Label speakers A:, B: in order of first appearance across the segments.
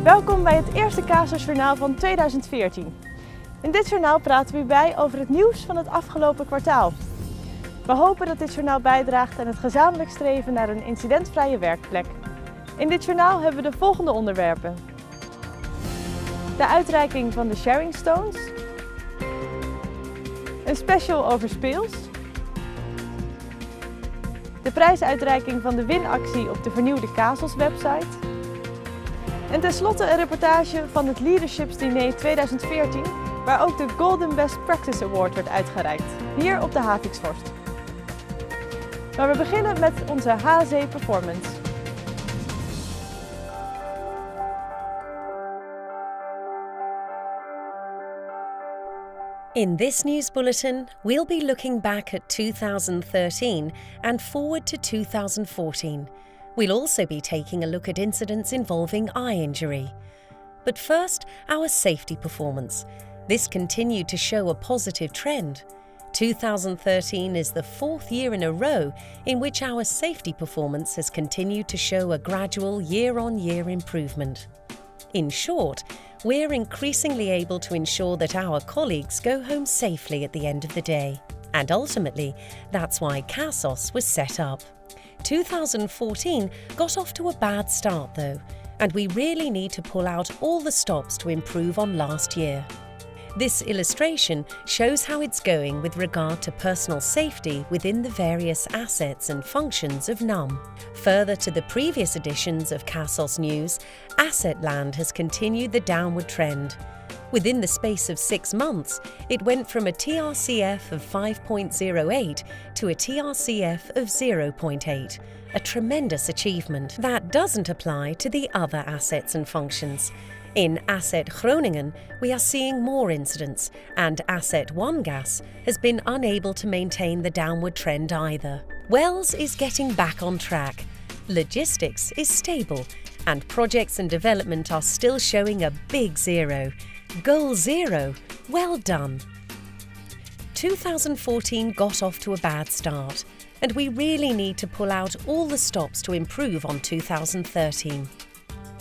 A: Welkom bij het eerste Casos-journaal van 2014. In dit journaal praten we u bij over het nieuws van het afgelopen kwartaal. We hopen dat dit journaal bijdraagt aan het gezamenlijk streven naar een incidentvrije werkplek. In dit journaal hebben we de volgende onderwerpen: de uitreiking van de Sharing Stones, een special over speels, de prijsuitreiking van de winactie op de vernieuwde Casos website en tenslotte een reportage van het Leaderships Diner 2014, waar ook de Golden Best Practice Award werd uitgereikt, hier op de Haviksvorst. Maar we beginnen met onze HC Performance.
B: In this news bulletin, we'll be looking back at 2013 and forward to 2014. We'll also be taking a look at incidents involving eye injury. But first, our safety performance. This continued to show a positive trend. 2013 is the fourth year in a row in which our safety performance has continued to show a gradual year-on-year improvement. In short, we're increasingly able to ensure that our colleagues go home safely at the end of the day. And ultimately, that's why Casos was set up. 2014 got off to a bad start though, and we really need to pull out all the stops to improve on last year. This illustration shows how it's going with regard to personal safety within the various assets and functions of NUM. Further to the previous editions of Casos News, Asset Land has continued the downward trend. Within the space of 6 months, it went from a TRCF of 5.08 to a TRCF of 0.8, a tremendous achievement. That doesn't apply to the other assets and functions. In Asset Groningen, we are seeing more incidents, and Asset One Gas has been unable to maintain the downward trend either. Wells is getting back on track. Logistics is stable, and projects and development are still showing a big zero. Goal zero, well done. 2014 got off to a bad start, and we really need to pull out all the stops to improve on 2013.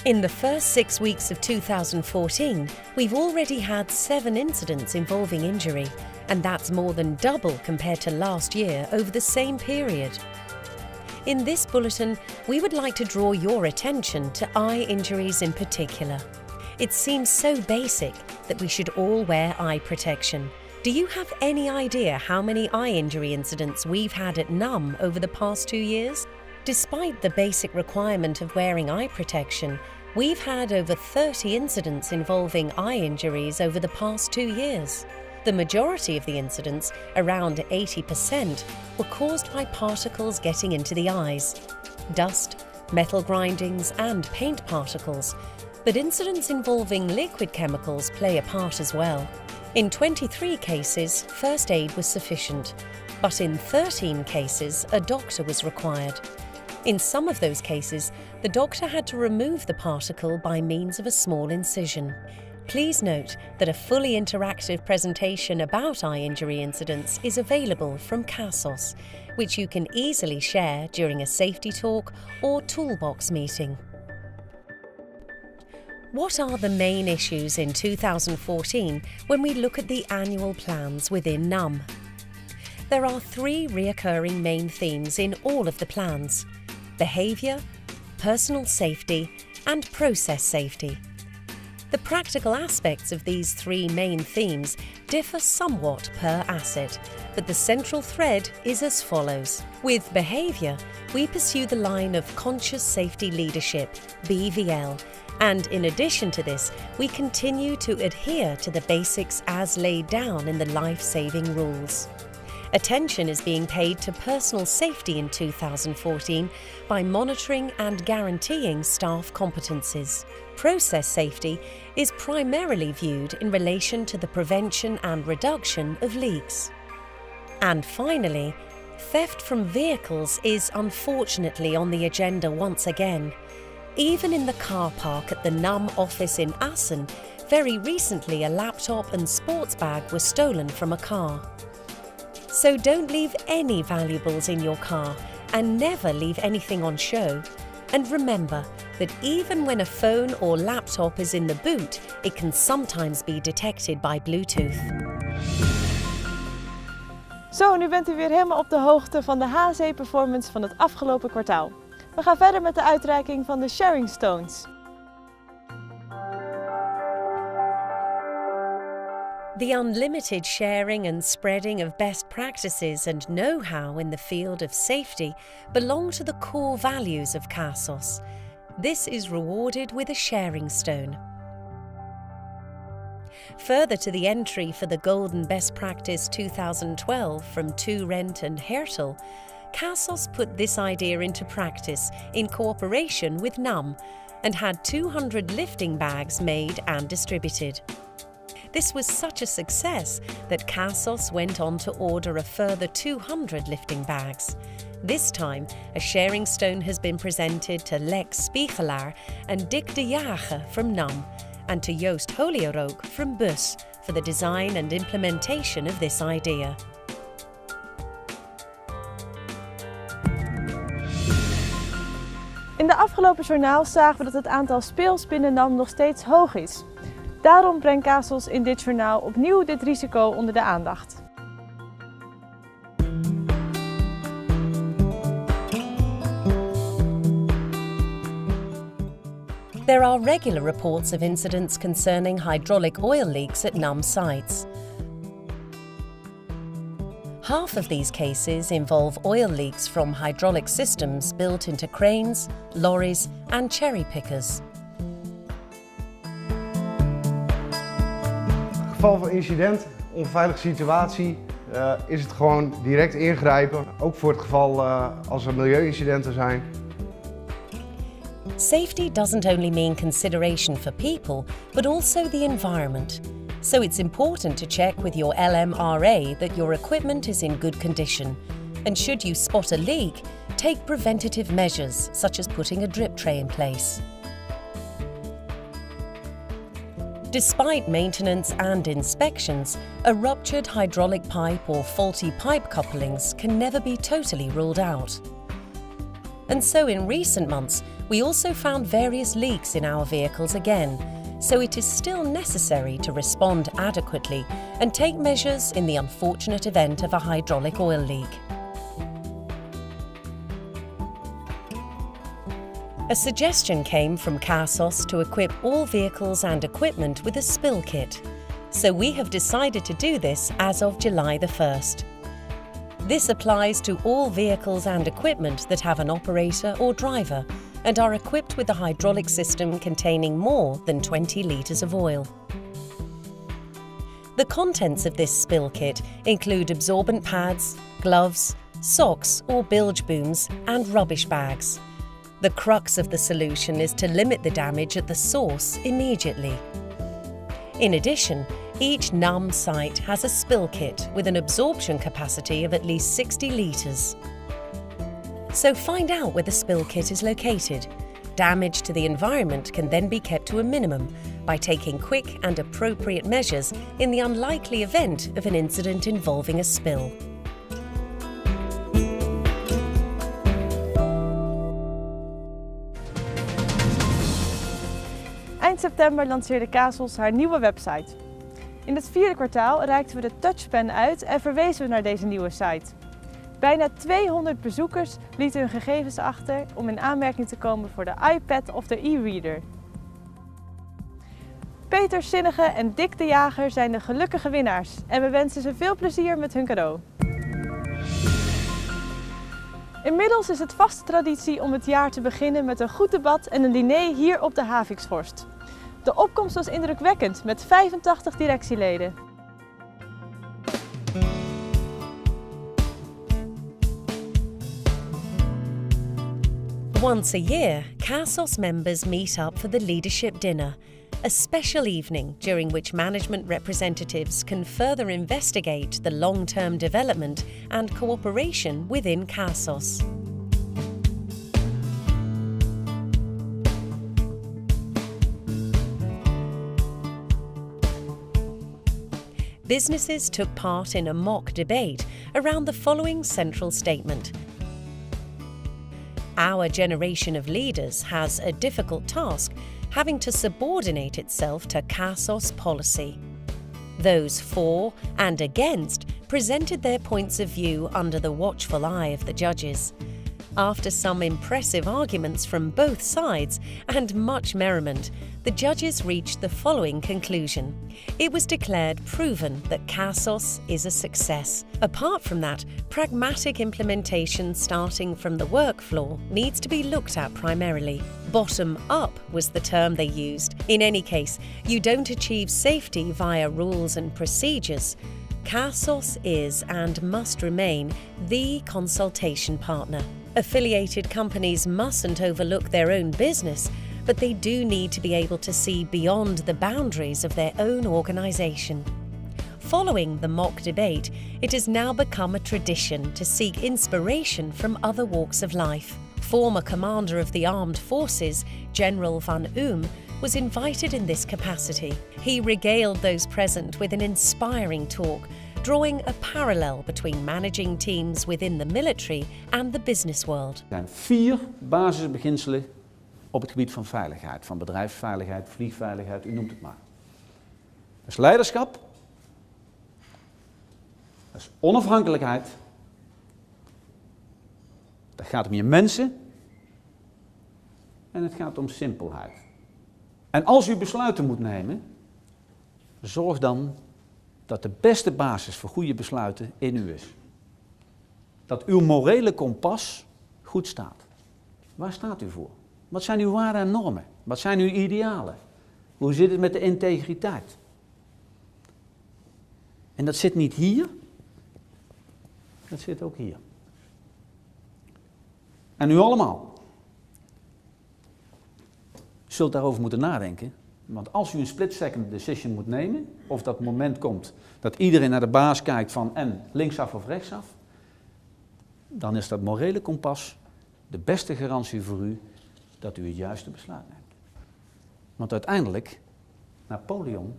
B: In the first 6 weeks of 2014, we've already had 7 incidents involving injury, and that's more than double compared to last year over the same period. In this bulletin, we would like to draw your attention to eye injuries in particular. It seems so basic that we should all wear eye protection. Do you have any idea how many eye injury incidents we've had at NUM over the past 2 years? Despite the basic requirement of wearing eye protection, we've had over 30 incidents involving eye injuries over the past 2 years. The majority of the incidents, around 80%, were caused by particles getting into the eyes. Dust, metal grindings and paint particles. But incidents involving liquid chemicals play a part as well. In 23 cases, first aid was sufficient, but in 13 cases, a doctor was required. In some of those cases, the doctor had to remove the particle by means of a small incision. Please note that a fully interactive presentation about eye injury incidents is available from Casos, which you can easily share during a safety talk or toolbox meeting. What are the main issues in 2014 when we look at the annual plans within NUM? There are 3 reoccurring main themes in all of the plans: behaviour, personal safety and process safety. The practical aspects of these 3 main themes differ somewhat per asset, but the central thread is as follows. With behaviour, we pursue the line of conscious safety leadership, BVL, and in addition to this, we continue to adhere to the basics as laid down in the life-saving rules. Attention is being paid to personal safety in 2014 by monitoring and guaranteeing staff competencies. Process safety is primarily viewed in relation to the prevention and reduction of leaks. And finally, theft from vehicles is unfortunately on the agenda once again. Even in the car park at the NUM office in Assen, very recently a laptop and sports bag were stolen from a car. So don't leave any valuables in your car and never leave anything on show. And remember that even when a phone or laptop is in the boot, it can sometimes be detected by Bluetooth.
A: Zo, nu bent u weer helemaal op de hoogte van de HC-performance van het afgelopen kwartaal. We gaan verder met de uitreiking van de Sharing Stones.
B: The unlimited sharing and spreading of best practices and know-how in the field of safety belong to the core values of Casos. This is rewarded with a sharing stone. Further to the entry for the Golden Best Practice 2012 from To Rent and Hertel, Casos put this idea into practice in cooperation with NUM and had 200 lifting bags made and distributed. This was such a success that Casos went on to order a further 200 lifting bags. This time, a sharing stone has been presented to Lex Spiegelaar and Dick de Jager from NUM, and to Joost Holierook from Bus for the design and implementation of this idea.
A: In de afgelopen journaal zagen we dat het aantal speels binnen NAM nog steeds hoog is. Daarom brengt Casos in dit journaal opnieuw dit risico onder de aandacht.
B: There are regular reports of incidents concerning hydraulic oil leaks at NUM sites. Half of these cases involve oil leaks from hydraulic systems built into cranes, lorries and cherry pickers.
C: In geval van incident, onveilige situatie, is het gewoon direct ingrijpen. Ook voor het geval als er milieuincidenten zijn.
B: Safety doesn't only mean consideration for people, but also the environment. So it's important to check with your LMRA that your equipment is in good condition. And should you spot a leak, take preventative measures, such as putting a drip tray in place. Despite maintenance and inspections, a ruptured hydraulic pipe or faulty pipe couplings can never be totally ruled out. And so in recent months, we also found various leaks in our vehicles again, so it is still necessary to respond adequately and take measures in the unfortunate event of a hydraulic oil leak. A suggestion came from Casos to equip all vehicles and equipment with a spill kit, so we have decided to do this as of July the 1st. This applies to all vehicles and equipment that have an operator or driver and are equipped with a hydraulic system containing more than 20 litres of oil. The contents of this spill kit include absorbent pads, gloves, socks or bilge booms and rubbish bags. The crux of the solution is to limit the damage at the source immediately. In addition, each NUM site has a spill kit with an absorption capacity of at least 60 litres. So find out where the spill kit is located. Damage to the environment can then be kept to a minimum by taking quick and appropriate measures in the unlikely event of an incident involving a spill.
A: Eind september lanceerde Casos haar nieuwe website. In het vierde kwartaal reikten we de touchpen uit en verwezen we naar deze nieuwe site. Bijna 200 bezoekers lieten hun gegevens achter om in aanmerking te komen voor de iPad of de e-reader. Peter Zinnige en Dick de Jager zijn de gelukkige winnaars en we wensen ze veel plezier met hun cadeau. Inmiddels is het vaste traditie om het jaar te beginnen met een goed debat en een diner hier op de Haviksvorst. De opkomst was indrukwekkend met 85 directieleden.
B: Once a year, Casos members meet up for the leadership dinner, a special evening during which management representatives can further investigate the long-term development and cooperation within Casos. Businesses took part in a mock debate around the following central statement. Our generation of leaders has a difficult task, having to subordinate itself to Casos policy. Those for and against presented their points of view under the watchful eye of the judges. After some impressive arguments from both sides and much merriment, the judges reached the following conclusion. It was declared proven that Casos is a success. Apart from that, pragmatic implementation starting from the work floor needs to be looked at primarily. Bottom up was the term they used. In any case, you don't achieve safety via rules and procedures. Casos is and must remain the consultation partner. Affiliated companies mustn't overlook their own business, but they do need to be able to see beyond the boundaries of their own organisation. Following the mock debate, it has now become a tradition to seek inspiration from other walks of life. Former commander of the armed forces, General van Oom, was invited in this capacity. He regaled those present with an inspiring talk, drawing a parallel between managing teams within the military and the business world.
D: Er zijn 4 basisbeginselen op het gebied van veiligheid, van bedrijfsveiligheid, vliegveiligheid, u noemt het maar. Dat is leiderschap, dat is onafhankelijkheid, dat gaat om je mensen en het gaat om simpelheid. En als u besluiten moet nemen, zorg dan dat de beste basis voor goede besluiten in u is. Dat uw morele kompas goed staat. Waar staat u voor? Wat zijn uw waarden en normen? Wat zijn uw idealen? Hoe zit het met de integriteit? En dat zit niet hier, dat zit ook hier. En u allemaal zult daarover moeten nadenken. Want als u een split-second decision moet nemen, of dat moment komt dat iedereen naar de baas kijkt van en linksaf of rechtsaf, dan is dat morele kompas de beste garantie voor u dat u het juiste besluit neemt. Want uiteindelijk, Napoleon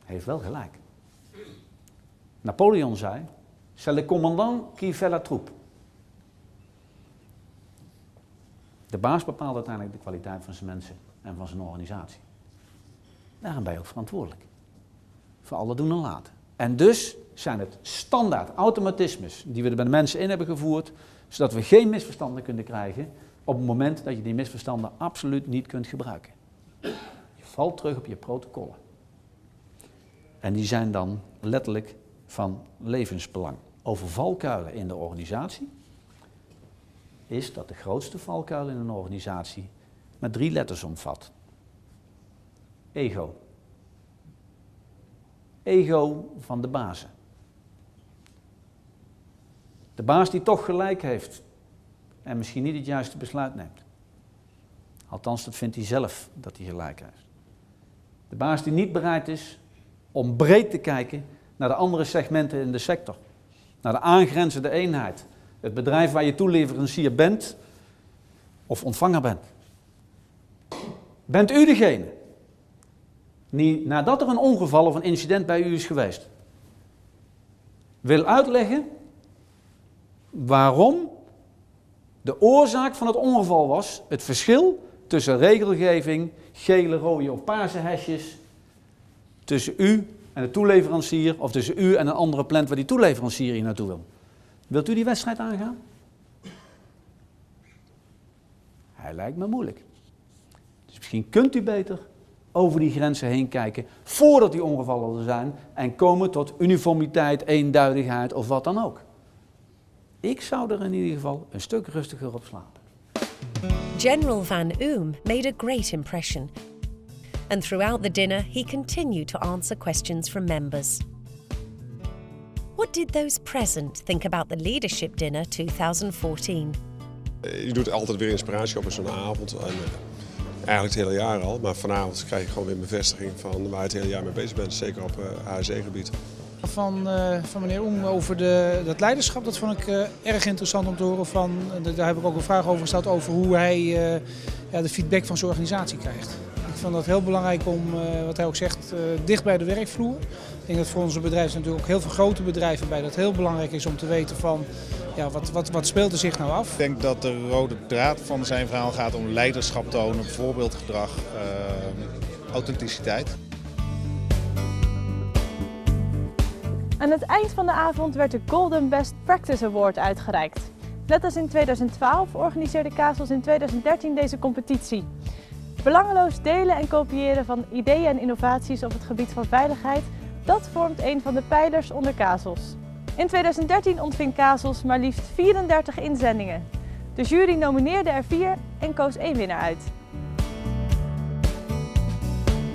D: heeft wel gelijk. Napoleon zei, c'est le commandant qui fait la troupe. De baas bepaalt uiteindelijk de kwaliteit van zijn mensen en van zijn organisatie. Daarom ben je ook verantwoordelijk. Voor alle doen en laten. En dus zijn het standaard automatismes die we er bij de mensen in hebben gevoerd, zodat we geen misverstanden kunnen krijgen op het moment dat je die misverstanden absoluut niet kunt gebruiken. Je valt terug op je protocollen. En die zijn dan letterlijk van levensbelang. Over valkuilen in de organisatie is dat de grootste valkuil in een organisatie met 3 letters omvat. Ego. Ego van de bazen. De baas die toch gelijk heeft en misschien niet het juiste besluit neemt. Althans, dat vindt hij zelf dat hij gelijk heeft. De baas die niet bereid is om breed te kijken naar de andere segmenten in de sector. Naar de aangrenzende eenheid. Het bedrijf waar je toeleverancier bent of ontvanger bent. Bent u degene die, nadat er een ongeval of een incident bij u is geweest, wil uitleggen waarom de oorzaak van het ongeval was het verschil tussen regelgeving, gele, rode of paarse hesjes, tussen u en de toeleverancier of tussen u en een andere plant waar die toeleverancier hier naartoe wil? Wilt u die wedstrijd aangaan? Hij lijkt me moeilijk. Dus misschien kunt u beter over die grenzen heen kijken voordat die ongevallen er zijn en komen tot uniformiteit, eenduidigheid of wat dan ook. Ik zou er in ieder geval een stuk rustiger op slapen.
B: General van Oom made a great impression, and throughout the dinner he continued to answer questions from members. What did those present think about the Leadership Dinner 2014?
E: Je doet altijd weer inspiratie op in zo'n avond. En, eigenlijk het hele jaar al, maar vanavond krijg je gewoon weer bevestiging van waar je het hele jaar mee bezig bent, zeker op HSE-gebied.
F: Van meneer Oem over dat leiderschap, dat vond ik erg interessant om te horen. Daar heb ik ook een vraag over gesteld over hoe hij de feedback van zijn organisatie krijgt. Ik Ik vond het heel belangrijk om, wat hij ook zegt, dicht bij de werkvloer. Ik denk dat voor onze bedrijven, natuurlijk ook heel veel grote bedrijven bij, dat heel belangrijk is om te weten van ja, wat speelt er zich nou af.
G: Ik denk dat de rode draad van zijn verhaal gaat om leiderschap tonen, voorbeeldgedrag, authenticiteit.
A: Aan het eind van de avond werd de Golden Best Practice Award uitgereikt. Net als in 2012 organiseerde Casos in 2013 deze competitie. Belangeloos delen en kopiëren van ideeën en innovaties op het gebied van veiligheid, dat vormt een van de pijlers onder Casos. In 2013 ontving Casos maar liefst 34 inzendingen. De jury nomineerde er 4 en koos 1 winnaar uit.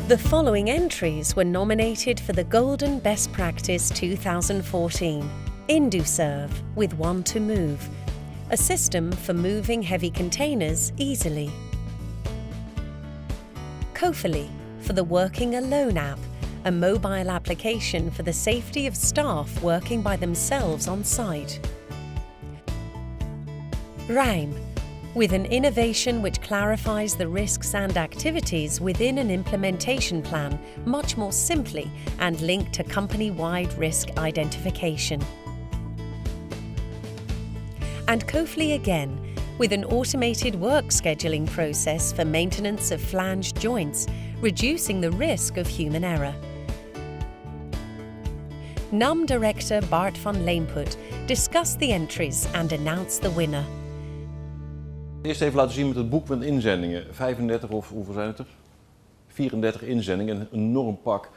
B: The following entries were nominated for the Golden Best Practice 2014. InduServe with One to Move, a system for moving heavy containers easily. Cofally for the Working Alone app, a mobile application for the safety of staff working by themselves on site. Rhyme, with an innovation which clarifies the risks and activities within an implementation plan much more simply and linked to company-wide risk identification. And Cofally again, with an automated work scheduling process for maintenance of flanged joints, reducing the risk of human error. NUM Director Bart van Leemput discussed the entries and announced the winner.
H: Eerst even laten zien met het boek met inzendingen. 35 of hoeveel zijn het er? 34 inzendingen, een enorm pak.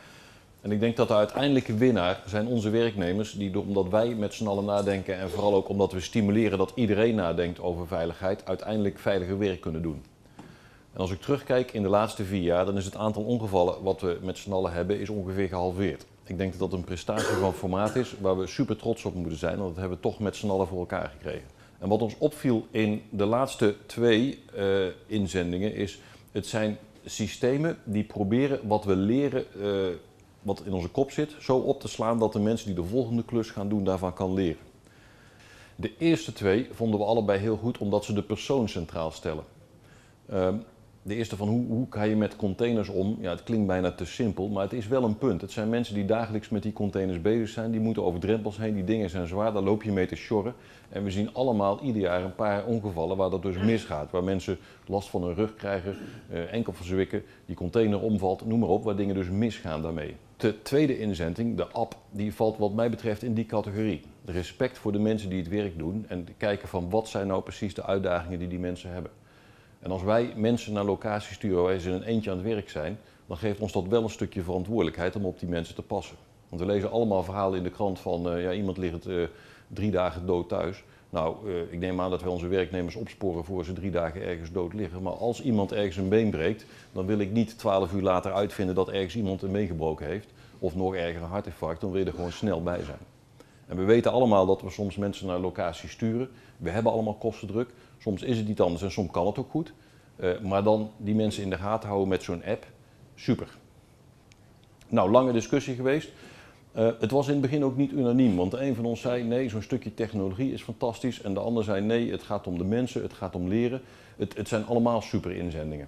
H: En ik denk dat de uiteindelijke winnaar zijn onze werknemers, die omdat wij met z'n allen nadenken en vooral ook omdat we stimuleren dat iedereen nadenkt over veiligheid, uiteindelijk veiliger werk kunnen doen. En als ik terugkijk in de laatste 4 jaar, dan is het aantal ongevallen wat we met z'n allen hebben, is ongeveer gehalveerd. Ik denk dat dat een prestatie van formaat is waar we super trots op moeten zijn, want dat hebben we toch met z'n allen voor elkaar gekregen. En wat ons opviel in de laatste 2 inzendingen is, het zijn systemen die proberen wat we leren, wat in onze kop zit, zo op te slaan dat de mensen die de volgende klus gaan doen daarvan kan leren. De eerste 2 vonden we allebei heel goed omdat ze de persoon centraal stellen. De eerste van hoe ga je met containers om? Ja, het klinkt bijna te simpel, maar het is wel een punt. Het zijn mensen die dagelijks met die containers bezig zijn, die moeten over drempels heen, die dingen zijn zwaar, daar loop je mee te sjorren. En we zien allemaal ieder jaar een paar ongevallen waar dat dus misgaat. Waar mensen last van hun rug krijgen, enkel verzwikken, die container omvalt, noem maar op, waar dingen dus misgaan daarmee. De tweede inzending, de app, die valt wat mij betreft in die categorie. De respect voor de mensen die het werk doen en kijken van wat zijn nou precies de uitdagingen die mensen hebben. En als wij mensen naar locaties sturen waar ze in een eentje aan het werk zijn, dan geeft ons dat wel een stukje verantwoordelijkheid om op die mensen te passen. Want we lezen allemaal verhalen in de krant van ja, iemand ligt 3 dagen dood thuis. Nou, ik neem aan dat wij onze werknemers opsporen voor ze 3 dagen ergens dood liggen. Maar als iemand ergens een been breekt, dan wil ik niet 12 uur later uitvinden dat ergens iemand een been gebroken heeft. Of nog erger een hartinfarct, dan wil je er gewoon snel bij zijn. En we weten allemaal dat we soms mensen naar locaties sturen. We hebben allemaal kostendruk. Soms is het niet anders en soms kan het ook goed. Maar dan die mensen in de gaten houden met zo'n app, super. Nou, lange discussie geweest. Het was in het begin ook niet unaniem, want de een van ons zei nee, zo'n stukje technologie is fantastisch. En de ander zei nee, het gaat om de mensen, het gaat om leren. Het zijn allemaal super inzendingen.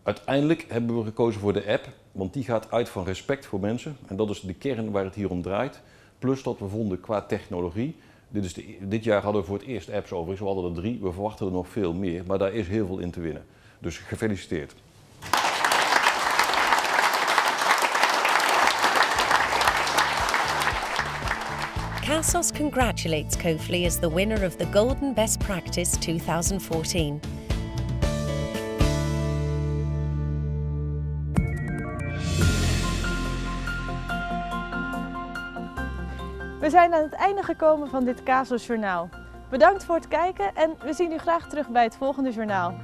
H: Uiteindelijk hebben we gekozen voor de app, want die gaat uit van respect voor mensen. En dat is de kern waar het hier om draait. Plus dat we vonden qua technologie. Dit jaar hadden we voor het eerst apps overigens, we hadden er 3, we verwachten er nog veel meer, maar daar is heel veel in te winnen. Dus gefeliciteerd.
B: Casos congratulates Cofally as the winner of the Golden Best Practice 2014.
A: We zijn aan het einde gekomen van dit Casos Journaal. Bedankt voor het kijken en we zien u graag terug bij het volgende journaal.